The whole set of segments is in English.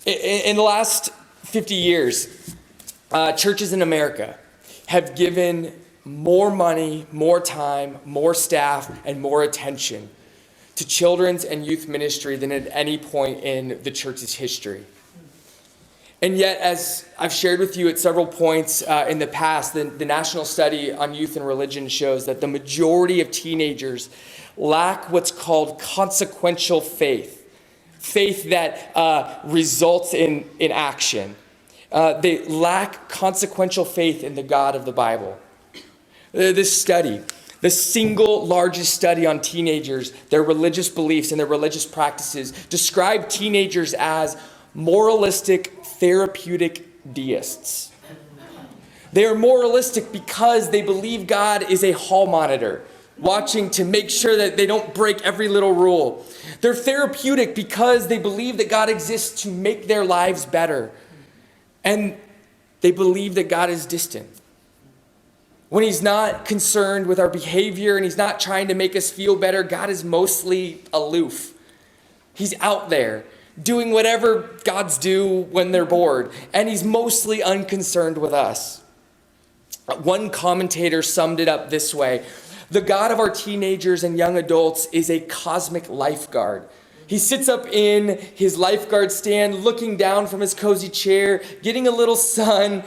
In the last 50 years, churches in America have given more money, more time, more staff, and more attention to children's and youth ministry than at any point in the church's history. And yet, as I've shared with you at several points in the past, the National Study on Youth and Religion shows that the majority of teenagers lack what's called consequential faith. Faith that results in action. They lack consequential faith in the God of the Bible. This study, the single largest study on teenagers, their religious beliefs and their religious practices, describe teenagers as moralistic, therapeutic deists. They are moralistic because they believe God is a hall monitor, watching to make sure that they don't break every little rule. They're therapeutic because they believe that God exists to make their lives better. And they believe that God is distant. When he's not concerned with our behavior and he's not trying to make us feel better, God is mostly aloof. He's out there doing whatever gods do when they're bored, and he's mostly unconcerned with us. One commentator summed it up this way: the God of our teenagers and young adults is a cosmic lifeguard. He sits up in his lifeguard stand, looking down from his cozy chair, getting a little sun,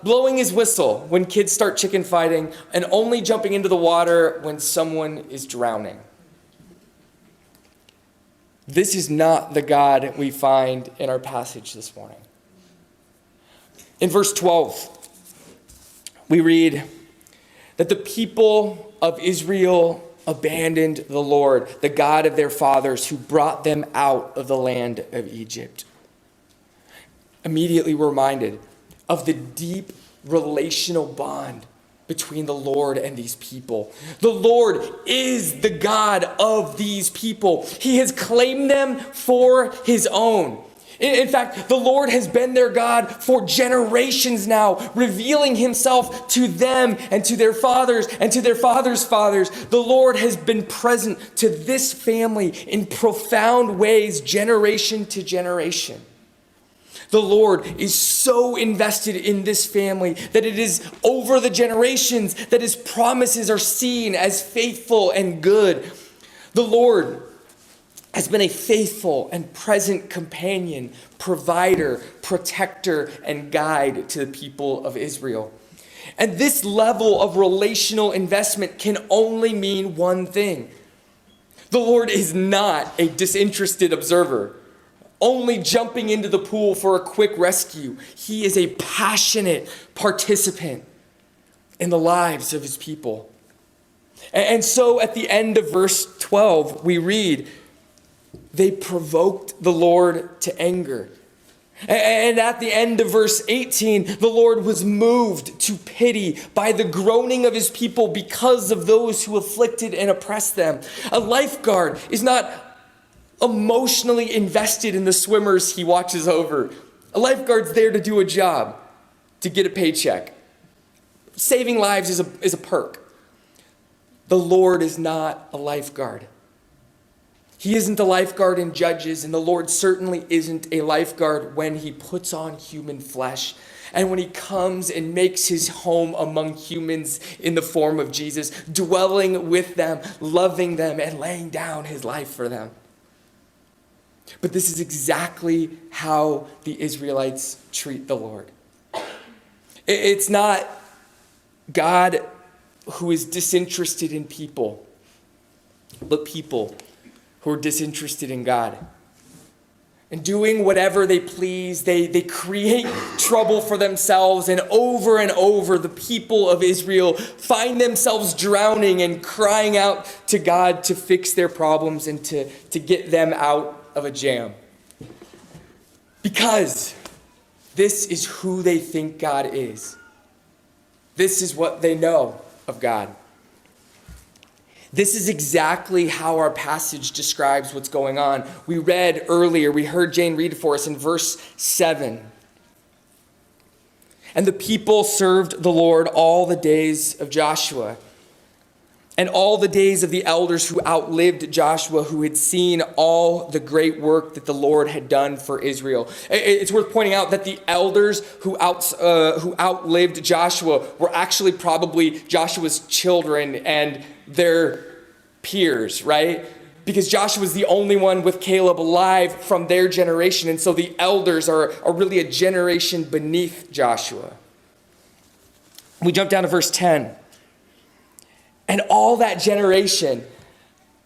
blowing his whistle when kids start chicken fighting, and only jumping into the water when someone is drowning. This is not the God we find in our passage this morning. In verse 12, we read that the people of Israel abandoned the Lord, the God of their fathers, who brought them out of the land of Egypt. Immediately we're reminded of the deep relational bond between the Lord and these people. The Lord is the God of these people. He has claimed them for his own. In fact, the Lord has been their God for generations now, revealing himself to them and to their fathers and to their fathers' fathers. The Lord has been present to this family in profound ways, generation to generation. The Lord is so invested in this family that it is over the generations that his promises are seen as faithful and good. The Lord has been a faithful and present companion, provider, protector, and guide to the people of Israel. And this level of relational investment can only mean one thing. The Lord is not a disinterested observer, only jumping into the pool for a quick rescue. He is a passionate participant in the lives of his people. And so at the end of verse 12, we read, they provoked the Lord to anger. And at the end of verse 18, the Lord was moved to pity by the groaning of his people because of those who afflicted and oppressed them. A lifeguard is not emotionally invested in the swimmers he watches over. A lifeguard's there to do a job, to get a paycheck. Saving lives is a perk. The Lord is not a lifeguard. He isn't a lifeguard in Judges, and the Lord certainly isn't a lifeguard when he puts on human flesh and when he comes and makes his home among humans in the form of Jesus, dwelling with them, loving them, and laying down his life for them. But this is exactly how the Israelites treat the Lord. It's not God who is disinterested in people, but people who are disinterested in God. And doing whatever they please, they create trouble for themselves, and over the people of Israel find themselves drowning and crying out to God to fix their problems and to get them out of a jam. Because this is who they think God is. This is what they know of God. This is exactly how our passage describes what's going on. We read earlier, we heard Jane read for us in verse 7. And the people served the Lord all the days of Joshua. And all the days of the elders who outlived Joshua, who had seen all the great work that the Lord had done for Israel. It's worth pointing out that the elders who outlived Joshua were actually probably Joshua's children and their peers, right? Because Joshua was the only one with Caleb alive from their generation. And so the elders are really a generation beneath Joshua. We jump down to verse 10. And all that generation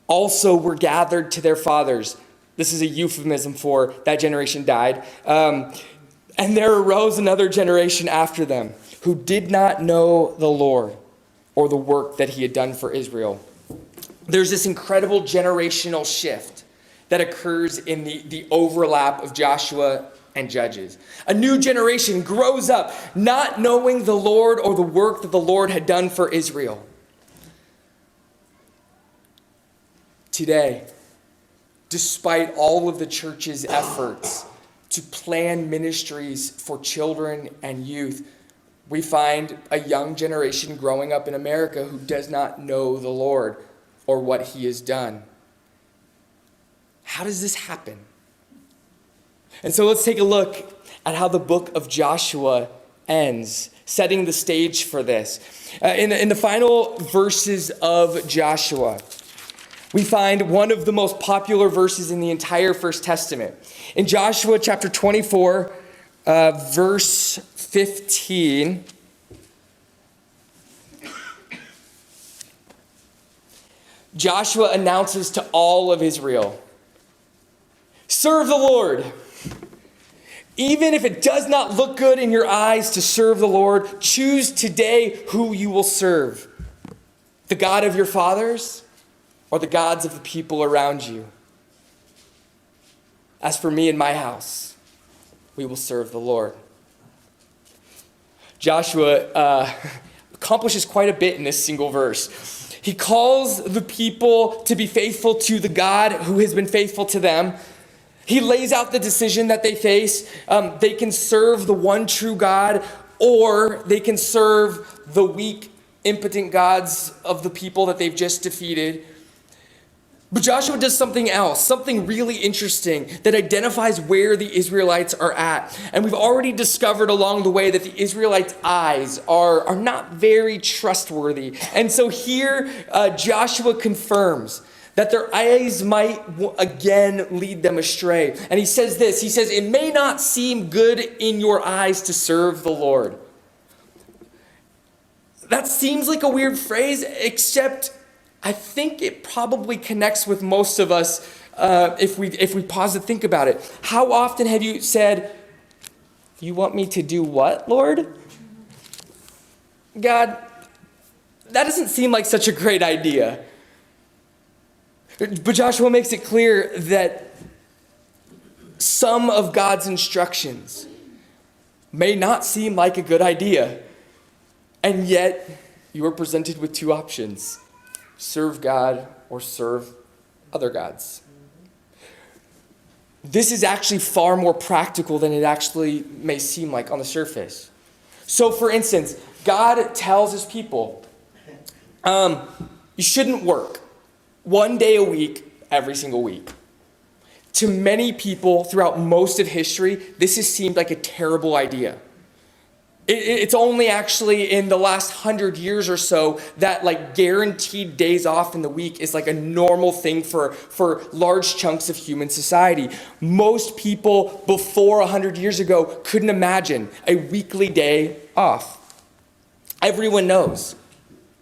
also were gathered to their fathers. This is a euphemism for that generation died. And there arose another generation after them who did not know the Lord or the work that he had done for Israel. There's this incredible generational shift that occurs in the overlap of Joshua and Judges. A new generation grows up not knowing the Lord or the work that the Lord had done for Israel. Today, despite all of the church's efforts to plan ministries for children and youth, we find a young generation growing up in America who does not know the Lord or what he has done. How does this happen? And so let's take a look at how the book of Joshua ends, setting the stage for this. In the final verses of Joshua, we find one of the most popular verses in the entire First Testament. In Joshua chapter 24, verse 15, Joshua announces to all of Israel, serve the Lord. Even if it does not look good in your eyes to serve the Lord, choose today who you will serve. The God of your fathers, or the gods of the people around you. As for me and my house, we will serve the Lord. Joshua accomplishes quite a bit in this single verse. He calls the people to be faithful to the God who has been faithful to them. He lays out the decision that they face. They can serve the one true God, or they can serve the weak, impotent gods of the people that they've just defeated. But Joshua does something else, something really interesting that identifies where the Israelites are at. And we've already discovered along the way that the Israelites' eyes are not very trustworthy. And so here Joshua confirms that their eyes might again lead them astray. And he says this, he says, it may not seem good in your eyes to serve the Lord. That seems like a weird phrase, except I think it probably connects with most of us if we pause to think about it. How often have you said, you want me to do what, Lord? God, that doesn't seem like such a great idea. But Joshua makes it clear that some of God's instructions may not seem like a good idea, and yet you are presented with two options. Serve God or serve other gods. This is actually far more practical than it actually may seem like on the surface. So for instance, God tells his people, you shouldn't work 1 day a week, every single week. To many people throughout most of history, this has seemed like a terrible idea. It's only actually in the last 100 years or so that like guaranteed days off in the week is like a normal thing for large chunks of human society. Most people before 100 years ago couldn't imagine a weekly day off. Everyone knows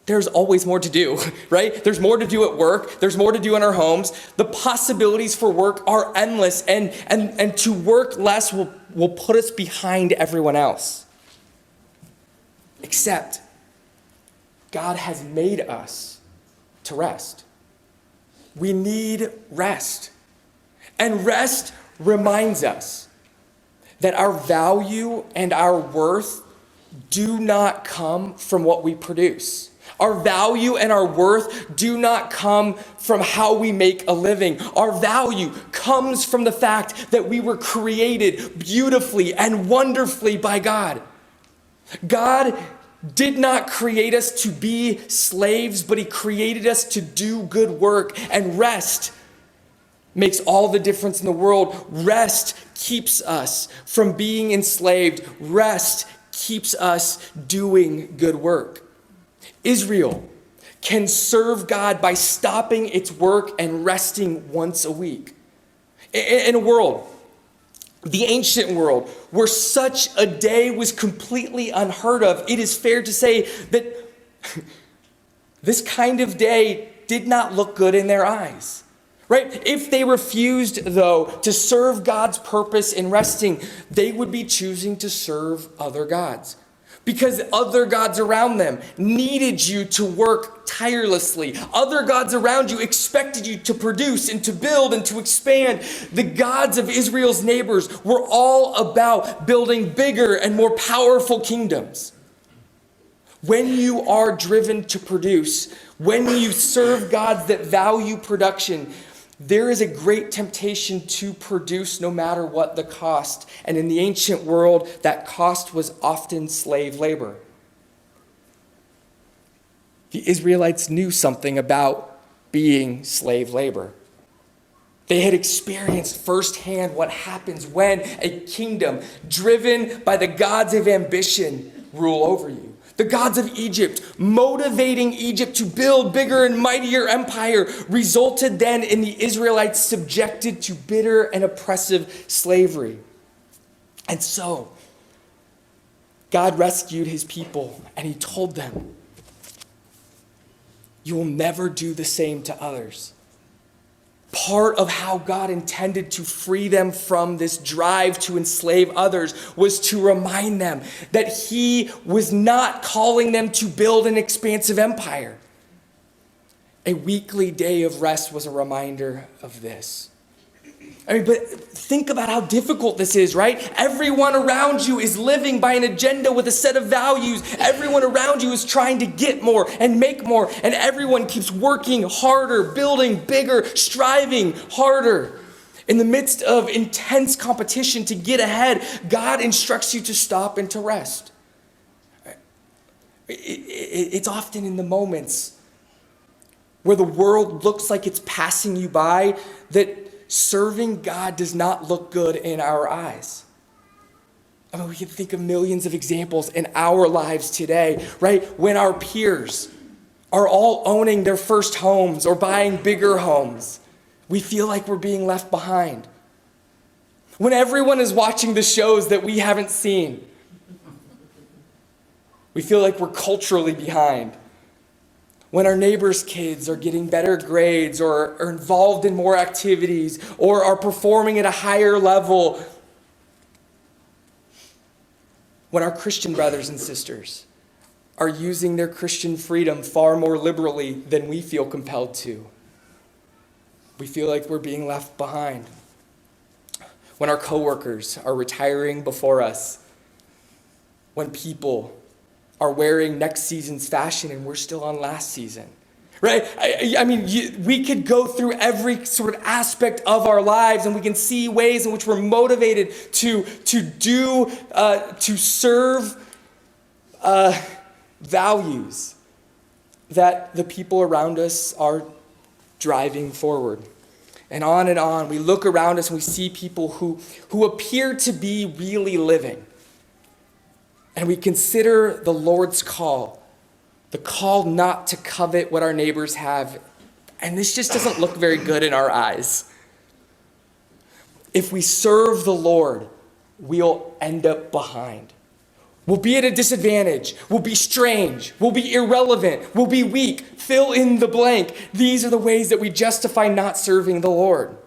there's always more to do, right? There's more to do at work. There's more to do in our homes. The possibilities for work are endless, and to work less will put us behind everyone else. Except God has made us to rest. We need rest. And rest reminds us that our value and our worth do not come from what we produce. Our value and our worth do not come from how we make a living. Our value comes from the fact that we were created beautifully and wonderfully by God. God did not create us to be slaves, but he created us to do good work. And rest makes all the difference in the world. Rest keeps us from being enslaved. Rest keeps us doing good work. Israel can serve God by stopping its work and resting once a week. In a world, the ancient world, where such a day was completely unheard of, it is fair to say that this kind of day did not look good in their eyes. Right? If they refused, though, to serve God's purpose in resting, they would be choosing to serve other gods. Because other gods around them needed you to work tirelessly. Other gods around you expected you to produce and to build and to expand. The gods of Israel's neighbors were all about building bigger and more powerful kingdoms. When you are driven to produce, when you serve gods that value production, there is a great temptation to produce no matter what the cost. And in the ancient world, that cost was often slave labor. The Israelites knew something about being slave labor. They had experienced firsthand what happens when a kingdom driven by the gods of ambition rule over you. The gods of Egypt, motivating Egypt to build bigger and mightier empire, resulted then in the Israelites subjected to bitter and oppressive slavery. And so, God rescued his people, and he told them, you will never do the same to others. Part of how God intended to free them from this drive to enslave others was to remind them that he was not calling them to build an expansive empire. A weekly day of rest was a reminder of this. But think about how difficult this is, right? Everyone around you is living by an agenda with a set of values. Everyone around you is trying to get more and make more. And everyone keeps working harder, building bigger, striving harder. In the midst of intense competition to get ahead, God instructs you to stop and to rest. It's often in the moments where the world looks like it's passing you by that serving God does not look good in our eyes. We can think of millions of examples in our lives today, right? When our peers are all owning their first homes or buying bigger homes, we feel like we're being left behind. When everyone is watching the shows that we haven't seen, we feel like we're culturally behind. When our neighbors' kids are getting better grades or are involved in more activities or are performing at a higher level. When our Christian brothers and sisters are using their Christian freedom far more liberally than we feel compelled to. We feel like we're being left behind. When our coworkers are retiring before us. When people are wearing next season's fashion and we're still on last season, right? We could go through every sort of aspect of our lives and we can see ways in which we're motivated to serve values that the people around us are driving forward. And on, we look around us and we see people who appear to be really living. And we consider the Lord's call, the call not to covet what our neighbors have. And this just doesn't look very good in our eyes. If we serve the Lord, we'll end up behind. We'll be at a disadvantage. We'll be strange. We'll be irrelevant. We'll be weak. Fill in the blank. These are the ways that we justify not serving the Lord.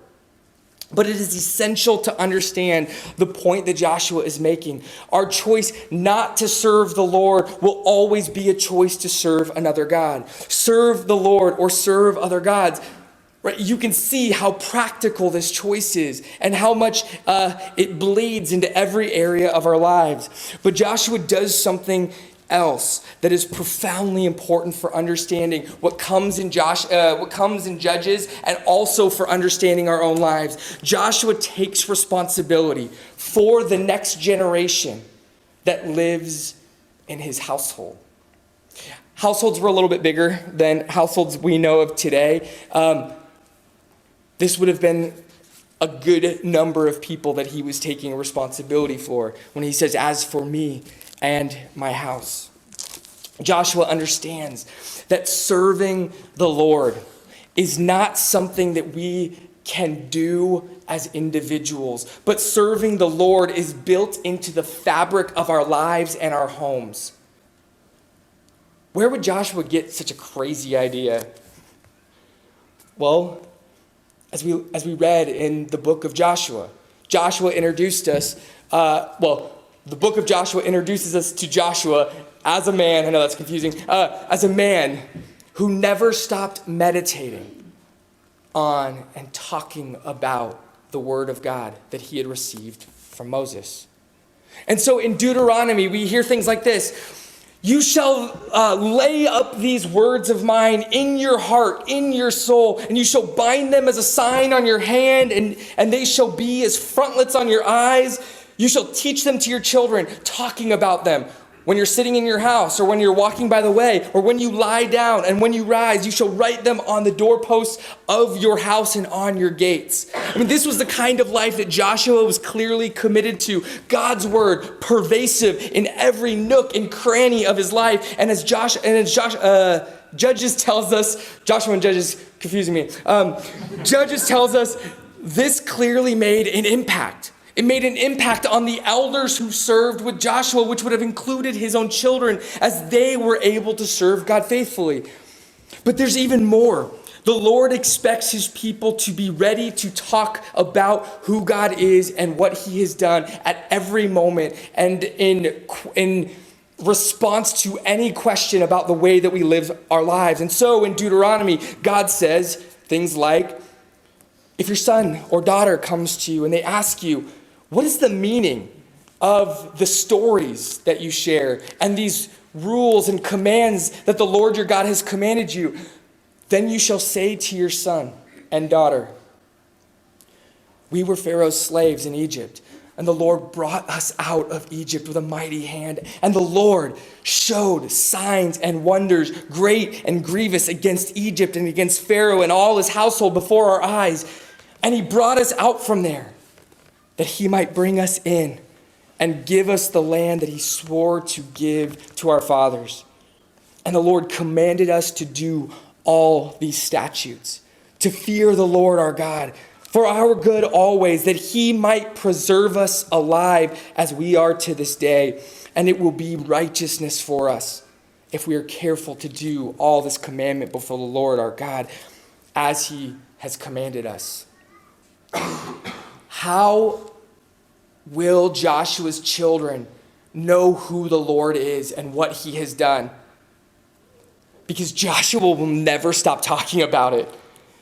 But it is essential to understand the point that Joshua is making. Our choice not to serve the Lord will always be a choice to serve another God. Serve the Lord or serve other gods. Right? You can see how practical this choice is and how much it bleeds into every area of our lives. But Joshua does something else that is profoundly important for understanding what comes in Judges, and also for understanding our own lives. Joshua takes responsibility for the next generation that lives in his household. Households were a little bit bigger than households we know of today. This would have been a good number of people that he was taking responsibility for when he says, "As for me and my house." Joshua understands that serving the Lord is not something that we can do as individuals, but serving the Lord is built into the fabric of our lives and our homes. Where would Joshua get such a crazy idea? Well, as we read in the book of Joshua, Joshua introduced us, the book of Joshua introduces us to Joshua as a man, I know that's confusing, as a man who never stopped meditating on and talking about the word of God that he had received from Moses. And so in Deuteronomy, we hear things like this: "You shall lay up these words of mine in your heart, in your soul, and you shall bind them as a sign on your hand, and they shall be as frontlets on your eyes. You shall teach them to your children," talking about them. "When you're sitting in your house, or when you're walking by the way, or when you lie down, and when you rise, you shall write them on the doorposts of your house and on your gates." I mean, this was the kind of life that Joshua was clearly committed to. God's word, pervasive in every nook and cranny of his life. And as Judges tells us, Joshua and Judges confusing me. Judges tells us this clearly made an impact. It made an impact on the elders who served with Joshua, which would have included his own children, as they were able to serve God faithfully. But there's even more. The Lord expects his people to be ready to talk about who God is and what he has done at every moment, and in response to any question about the way that we live our lives. And so in Deuteronomy, God says things like, if your son or daughter comes to you and they ask you, "What is the meaning of the stories that you share and these rules and commands that the Lord your God has commanded you?" then you shall say to your son and daughter, "We were Pharaoh's slaves in Egypt, and the Lord brought us out of Egypt with a mighty hand. And the Lord showed signs and wonders, great and grievous, against Egypt and against Pharaoh and all his household before our eyes. And he brought us out from there, that he might bring us in and give us the land that he swore to give to our fathers. And the Lord commanded us to do all these statutes, to fear the Lord our God, for our good always, that he might preserve us alive as we are to this day. And it will be righteousness for us if we are careful to do all this commandment before the Lord our God, as he has commanded us." How will Joshua's children know who the Lord is and what he has done? Because Joshua will never stop talking about it.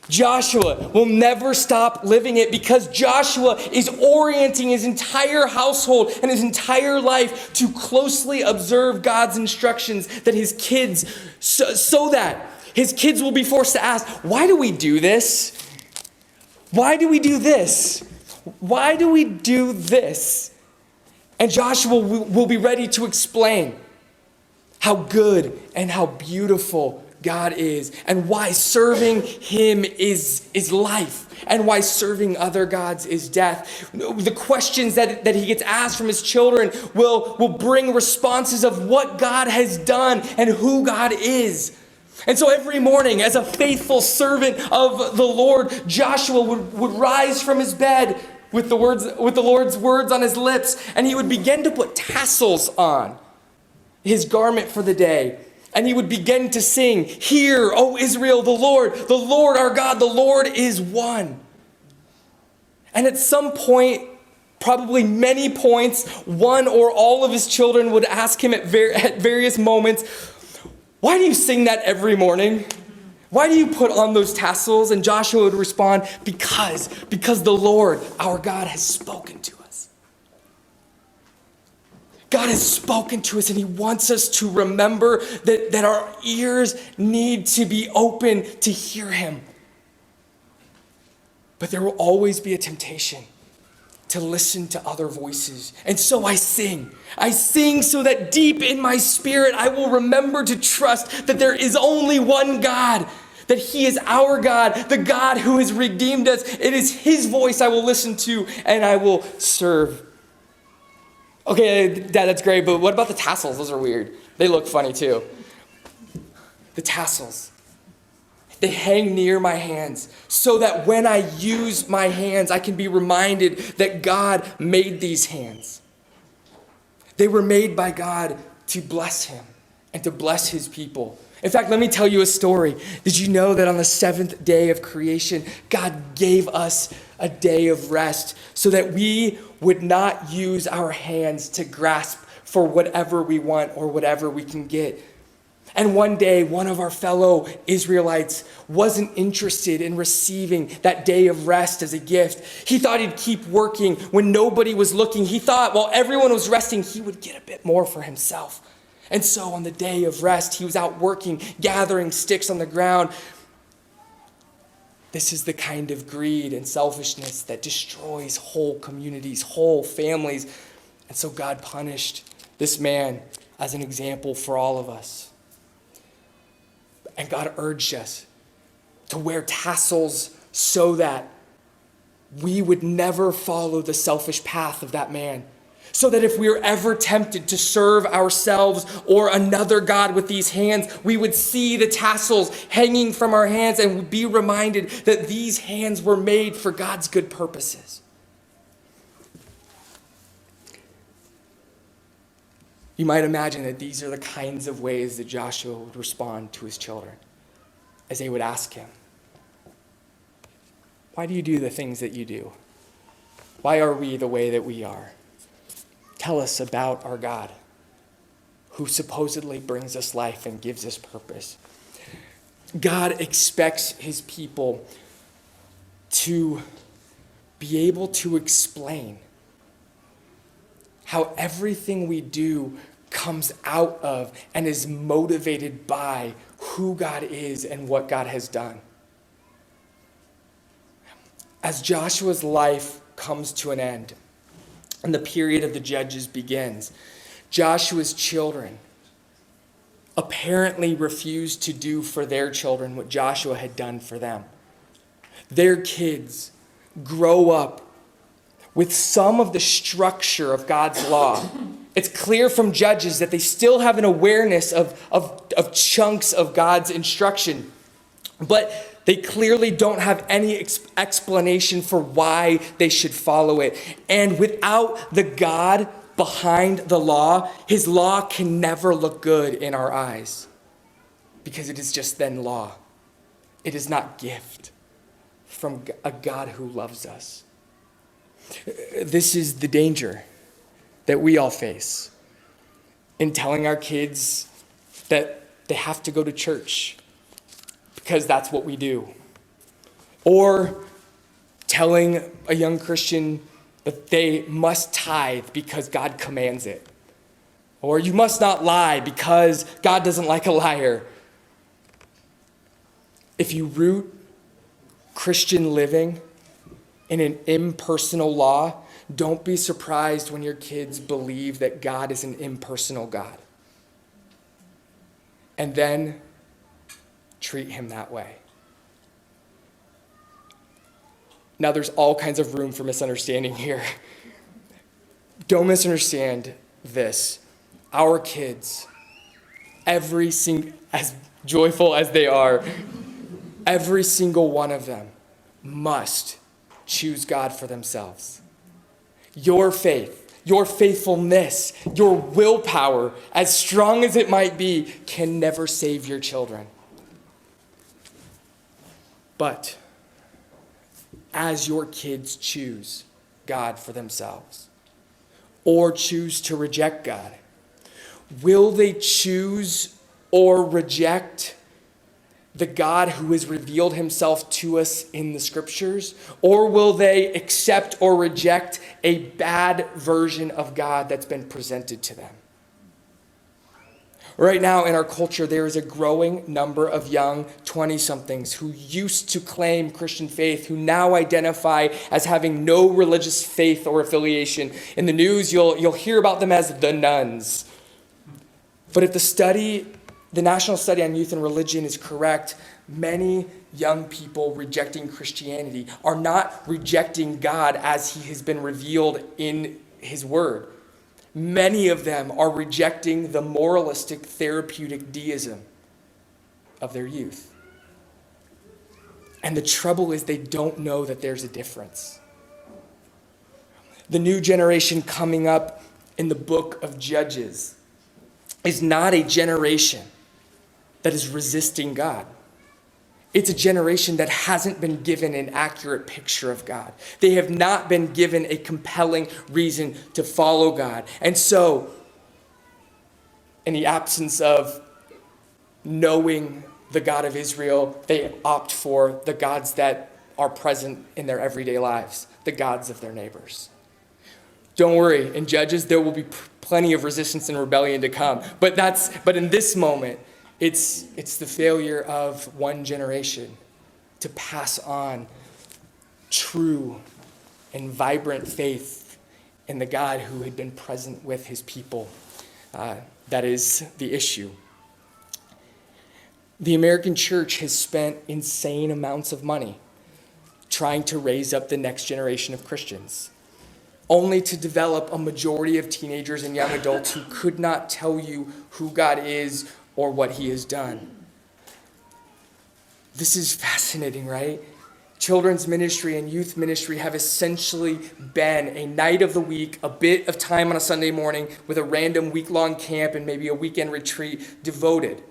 Joshua will never stop living it, because Joshua is orienting his entire household and his entire life to closely observe God's instructions, that his kids, so that his kids will be forced to ask, "Why do we do this? Why do we do this? Why do we do this?" And Joshua will be ready to explain how good and how beautiful God is, and why serving him is life, and why serving other gods is death. The questions that he gets asked from his children will bring responses of what God has done and who God is. And so every morning, as a faithful servant of the Lord, Joshua would rise from his bed with the Lord's words on his lips, and he would begin to put tassels on his garment for the day. And he would begin to sing, "Hear, O Israel, the Lord our God, the Lord is one." And at some point, probably many points, one or all of his children would ask him at various moments, "Why do you sing that every morning? Why do you put on those tassels?" And Joshua would respond, because the Lord, our God, has spoken to us. God has spoken to us, and he wants us to remember that our ears need to be open to hear him. But there will always be a temptation to listen to other voices. And so I sing. I sing so that deep in my spirit, I will remember to trust that there is only one God, that he is our God, the God who has redeemed us. It is his voice I will listen to and I will serve. Okay, Dad, that's great, but what about the tassels? Those are weird. They look funny too. The tassels. They hang near my hands so that when I use my hands, I can be reminded that God made these hands. They were made by God to bless him and to bless his people. In fact, let me tell you a story. Did you know that on the seventh day of creation, God gave us a day of rest so that we would not use our hands to grasp for whatever we want or whatever we can get? And one day, one of our fellow Israelites wasn't interested in receiving that day of rest as a gift. He thought he'd keep working when nobody was looking. He thought while everyone was resting, he would get a bit more for himself. And so on the day of rest, he was out working, gathering sticks on the ground. This is the kind of greed and selfishness that destroys whole communities, whole families. And so God punished this man as an example for all of us. And God urged us to wear tassels so that we would never follow the selfish path of that man. So that if we were ever tempted to serve ourselves or another god with these hands, we would see the tassels hanging from our hands and would be reminded that these hands were made for God's good purposes. You might imagine that these are the kinds of ways that Joshua would respond to his children as they would ask him, why do you do the things that you do? Why are we the way that we are? Tell us about our God, who supposedly brings us life and gives us purpose. God expects his people to be able to explain how everything we do comes out of and is motivated by who God is and what God has done. As Joshua's life comes to an end and the period of the judges begins, Joshua's children apparently refused to do for their children what Joshua had done for them. Their kids grow up with some of the structure of God's law. It's clear from Judges that they still have an awareness of chunks of God's instruction, but they clearly don't have any explanation for why they should follow it. And without the God behind the law, his law can never look good in our eyes because it is just then law. It is not gift from a God who loves us. This is the danger that we all face in telling our kids that they have to go to church because that's what we do. Or telling a young Christian that they must tithe because God commands it. Or you must not lie because God doesn't like a liar. If you root Christian living in an impersonal law, don't be surprised when your kids believe that God is an impersonal God. And then treat him that way. Now, there's all kinds of room for misunderstanding here. Don't misunderstand this. Our kids, as joyful as they are, every single one of them must choose God for themselves. Your faith, your faithfulness, your willpower, as strong as it might be, can never save your children. But as your kids choose God for themselves or choose to reject God, will they choose or reject the God who has revealed himself to us in the scriptures? Or will they accept or reject a bad version of God that's been presented to them? Right now in our culture, there is a growing number of young 20-somethings who used to claim Christian faith, who now identify as having no religious faith or affiliation. In the news, you'll hear about them as the nuns. But if the National Study on Youth and Religion is correct, many young people rejecting Christianity are not rejecting God as he has been revealed in his word. Many of them are rejecting the moralistic, therapeutic deism of their youth. And the trouble is they don't know that there's a difference. The new generation coming up in the book of Judges is not a generation that is resisting God. It's a generation that hasn't been given an accurate picture of God. They have not been given a compelling reason to follow God. And so, in the absence of knowing the God of Israel, they opt for the gods that are present in their everyday lives, the gods of their neighbors. Don't worry, in Judges, there will be plenty of resistance and rebellion to come. But in this moment, it's the failure of one generation to pass on true and vibrant faith in the God who had been present with his people. That is the issue. The American church has spent insane amounts of money trying to raise up the next generation of Christians, only to develop a majority of teenagers and young adults who could not tell you who God is or what he has done. This is fascinating, right? Children's ministry and youth ministry have essentially been a night of the week, a bit of time on a Sunday morning with a random week-long camp and maybe a weekend retreat devoted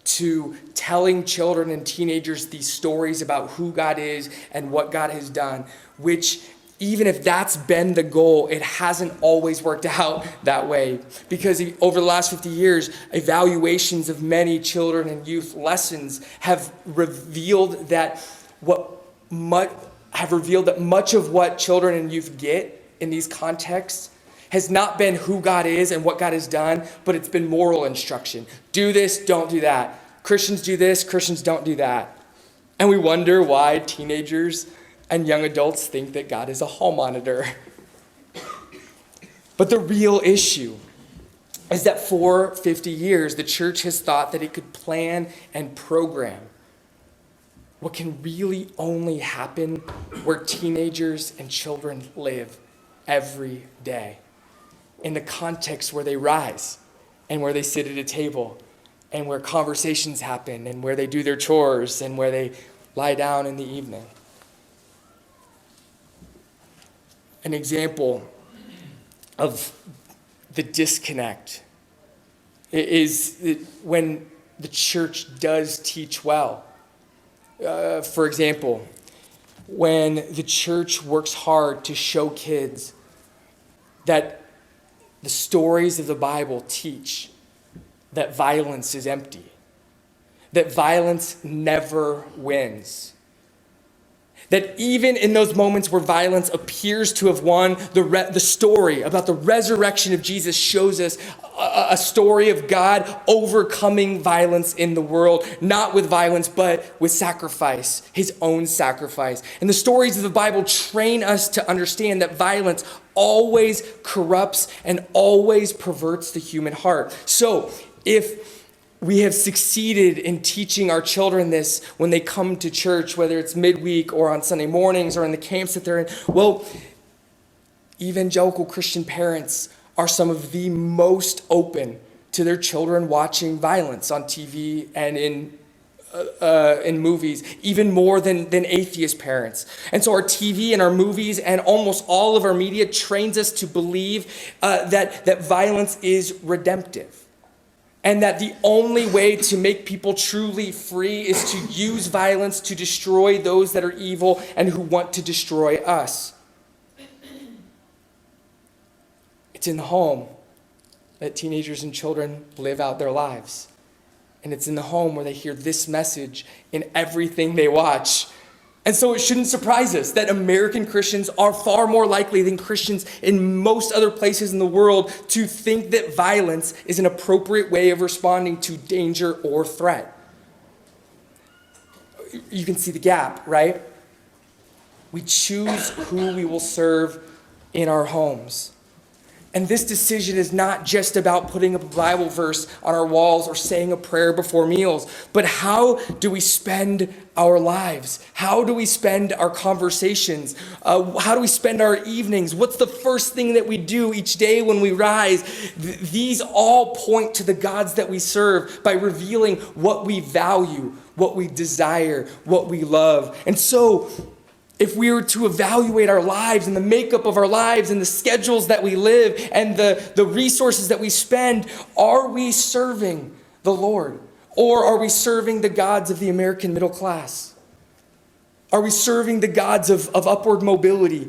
to telling children and teenagers these stories about who God is and what God has done, which even if that's been the goal, it hasn't always worked out that way. Because over the last 50 years, evaluations of many children and youth lessons have revealed that much of what children and youth get in these contexts has not been who God is and what God has done, but it's been moral instruction. Do this, don't do that. Christians do this, Christians don't do that. And we wonder why teenagers and young adults think that God is a hall monitor. But the real issue is that for 50 years, the church has thought that it could plan and program what can really only happen where teenagers and children live every day, in the context where they rise and where they sit at a table and where conversations happen and where they do their chores and where they lie down in the evening. An example of the disconnect is when the church does teach well. For example, when the church works hard to show kids that the stories of the Bible teach that violence is empty, that violence never wins, that even in those moments where violence appears to have won, the story about the resurrection of Jesus shows us a story of God overcoming violence in the world, not with violence, but with sacrifice, his own sacrifice. And the stories of the Bible train us to understand that violence always corrupts and always perverts the human heart. So if we have succeeded in teaching our children this when they come to church, whether it's midweek or on Sunday mornings or in the camps that they're in, well, evangelical Christian parents are some of the most open to their children watching violence on TV and in movies, even more than atheist parents. And so our TV and our movies and almost all of our media trains us to believe that violence is redemptive. And that the only way to make people truly free is to use violence to destroy those that are evil and who want to destroy us. It's in the home that teenagers and children live out their lives. And it's in the home where they hear this message in everything they watch. And so it shouldn't surprise us that American Christians are far more likely than Christians in most other places in the world to think that violence is an appropriate way of responding to danger or threat. You can see the gap, right? We choose who we will serve in our homes. And this decision is not just about putting up a Bible verse on our walls or saying a prayer before meals, but how do we spend our lives? How do we spend our conversations? How do we spend our evenings? What's the first thing that we do each day when we rise? These all point to the gods that we serve by revealing what we value, what we desire, what we love. And so, if we were to evaluate our lives and the makeup of our lives and the schedules that we live and the resources that we spend, are we serving the Lord? Or are we serving the gods of the American middle class? Are we serving the gods of upward mobility,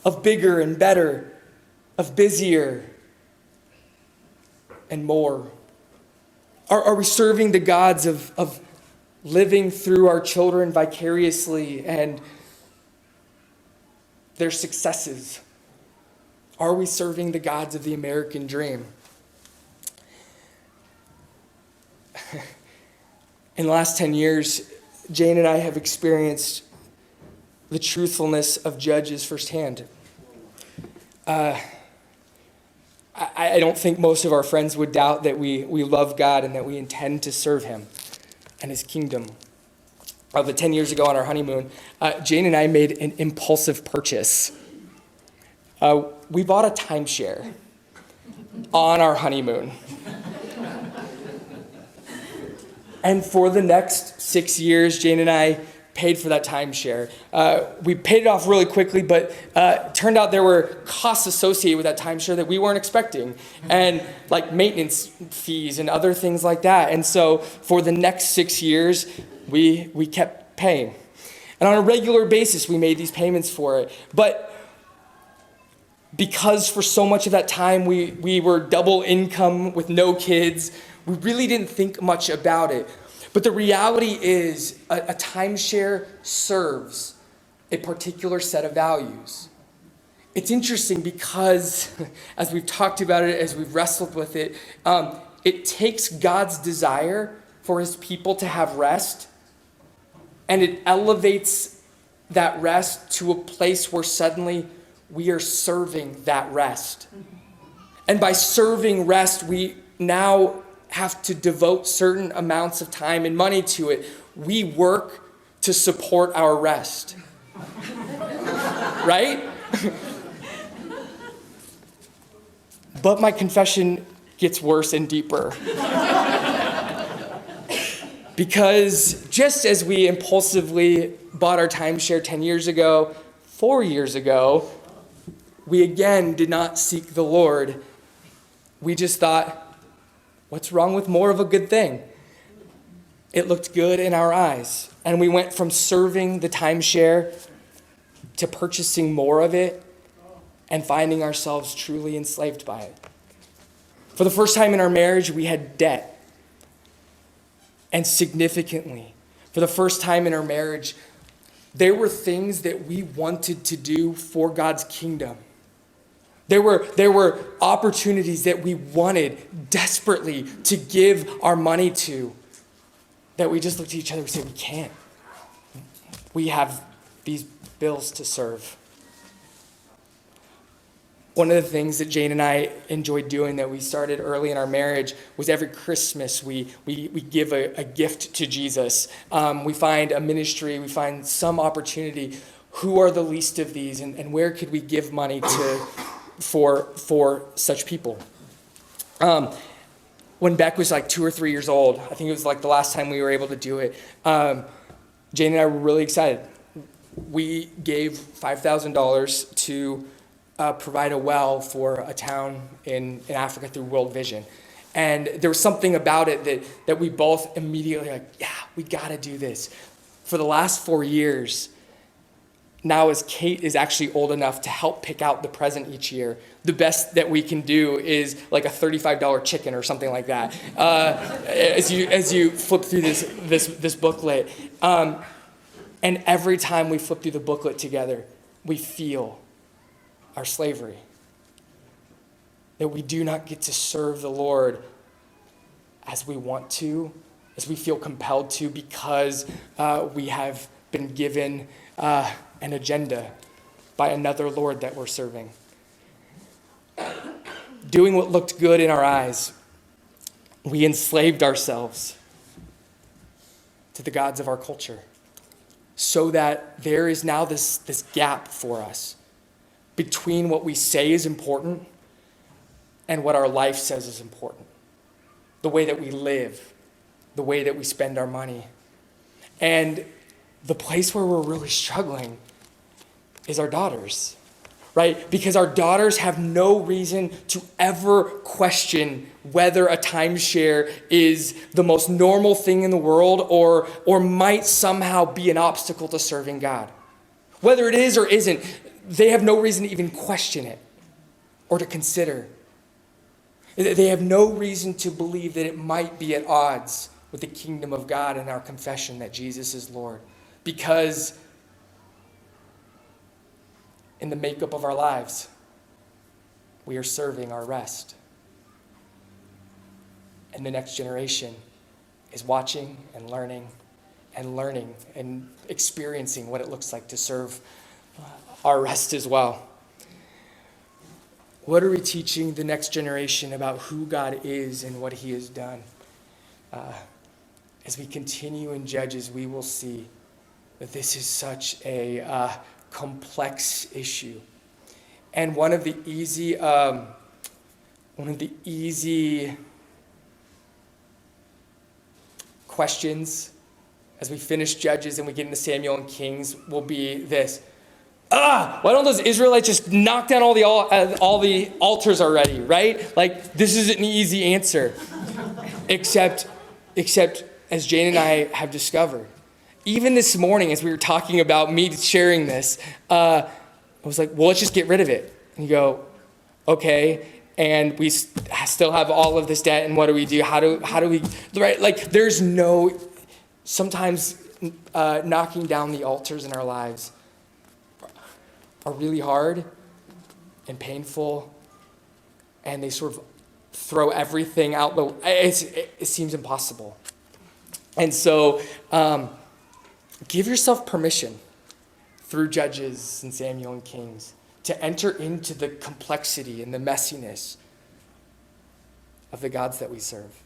of bigger and better, of busier and more? Are we serving the gods of living through our children vicariously and their successes? Are we serving the gods of the American dream? In the last 10 years, Jane and I have experienced the truthfulness of judges firsthand. I don't think most of our friends would doubt that we love God and that we intend to serve him and his kingdom. But 10 years ago on our honeymoon, Jane and I made an impulsive purchase. We bought a timeshare on our honeymoon. And for the next 6 years, Jane and I paid for that timeshare. We paid it off really quickly, but it turned out there were costs associated with that timeshare that we weren't expecting, and like maintenance fees and other things like that. And so for the next 6 years, we kept paying. And on a regular basis, we made these payments for it. But because for so much of that time we were double income with no kids, we really didn't think much about it. But the reality is a timeshare serves a particular set of values. It's interesting because as we've talked about it, as we've wrestled with it, it takes God's desire for his people to have rest, and it elevates that rest to a place where suddenly we are serving that rest. And by serving rest, we now have to devote certain amounts of time and money to it. We work to support our rest. Right? But my confession gets worse and deeper. Because just as we impulsively bought our timeshare 10 years ago, 4 years ago, we again did not seek the Lord. We just thought, what's wrong with more of a good thing? It looked good in our eyes. And we went from serving the timeshare to purchasing more of it and finding ourselves truly enslaved by it. For the first time in our marriage, we had debt. And significantly, for the first time in our marriage, there were things that we wanted to do for God's kingdom. There were opportunities that we wanted desperately to give our money to, that we just looked at each other and said, we can't. We have these bills to serve. One of the things that Jane and I enjoyed doing that we started early in our marriage was every Christmas we give a gift to Jesus. We find a ministry, we find some opportunity. Who are the least of these, and where could we give money to for such people? When Beck was like 2 or 3 years old, I think it was like the last time we were able to do it, Jane and I were really excited. We gave $5,000 to provide a well for a town in Africa through World Vision. And there was something about it that we both immediately like, yeah, we got to do this. For the last 4 years, now as Kate is actually old enough to help pick out the present each year, the best that we can do is like a $35 chicken or something like that. As you flip through this booklet. And every time we flip through the booklet together, we feel our slavery. That we do not get to serve the Lord as we want to, as we feel compelled to, because we have been given an agenda by another Lord that we're serving. Doing what looked good in our eyes, we enslaved ourselves to the gods of our culture, so that there is now this gap for us between what we say is important and what our life says is important. The way that we live, the way that we spend our money. And the place where we're really struggling is our daughters, right? Because our daughters have no reason to ever question whether a timeshare is the most normal thing in the world or might somehow be an obstacle to serving God. Whether it is or isn't, they have no reason to even question it or to consider. They have no reason to believe that it might be at odds with the kingdom of God and our confession that Jesus is Lord. Because in the makeup of our lives, we are serving our rest. And the next generation is watching and learning and experiencing what it looks like to serve our rest as well. What are we teaching the next generation about who God is and what he has done? As we continue in Judges, we will see that this is such a complex issue. And one of the easy questions as we finish Judges and we get into Samuel and Kings will be this. Why don't those Israelites just knock down all the altars already, right? Like, this is an easy answer. Except as Jane and I have discovered, even this morning as we were talking about me sharing this, I was like, well, let's just get rid of it. And you go, okay, and we still have all of this debt, and what do we do? How do we, right? Like, there's no, sometimes knocking down the altars in our lives are really hard and painful, and they sort of throw everything out. It seems impossible. And so give yourself permission through Judges and Samuel and Kings to enter into the complexity and the messiness of the gods that we serve.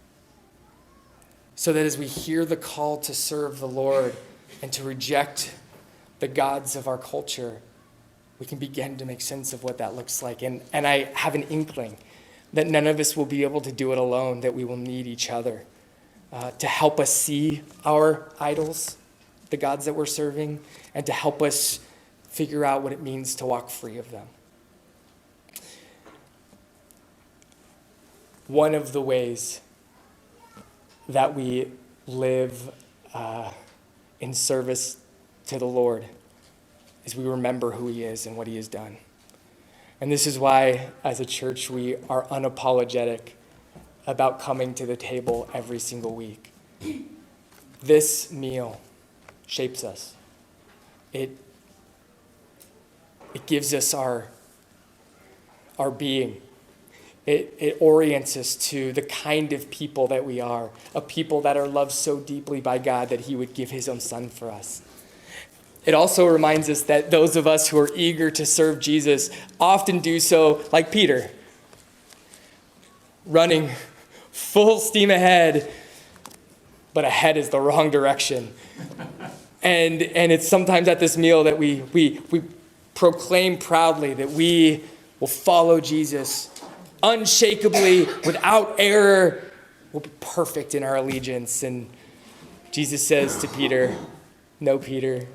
So that as we hear the call to serve the Lord and to reject the gods of our culture, we can begin to make sense of what that looks like. And I have an inkling that none of us will be able to do it alone, that we will need each other to help us see our idols, the gods that we're serving, and to help us figure out what it means to walk free of them. One of the ways that we live in service to the Lord is we remember who he is and what he has done. And this is why, as a church, we are unapologetic about coming to the table every single week. This meal shapes us. It gives us our being. It orients us to the kind of people that we are, a people that are loved so deeply by God that he would give his own son for us. It also reminds us that those of us who are eager to serve Jesus often do so like Peter, running full steam ahead, but ahead is the wrong direction. And it's sometimes at this meal that we proclaim proudly that we will follow Jesus unshakably, without error. We'll be perfect in our allegiance. And Jesus says to Peter, "No, Peter,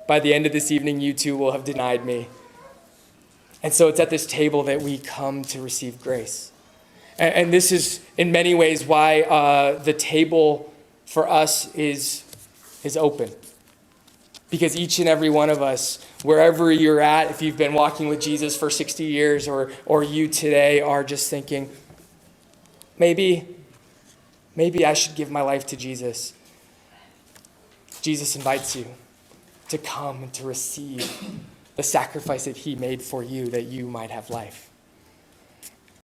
by the end of this evening, you too will have denied me." And so it's at this table that we come to receive grace. And this is, in many ways, why the table for us is open. Because each and every one of us, wherever you're at, if you've been walking with Jesus for 60 years or you today are just thinking, maybe I should give my life to Jesus. Jesus invites you to come and to receive the sacrifice that he made for you that you might have life.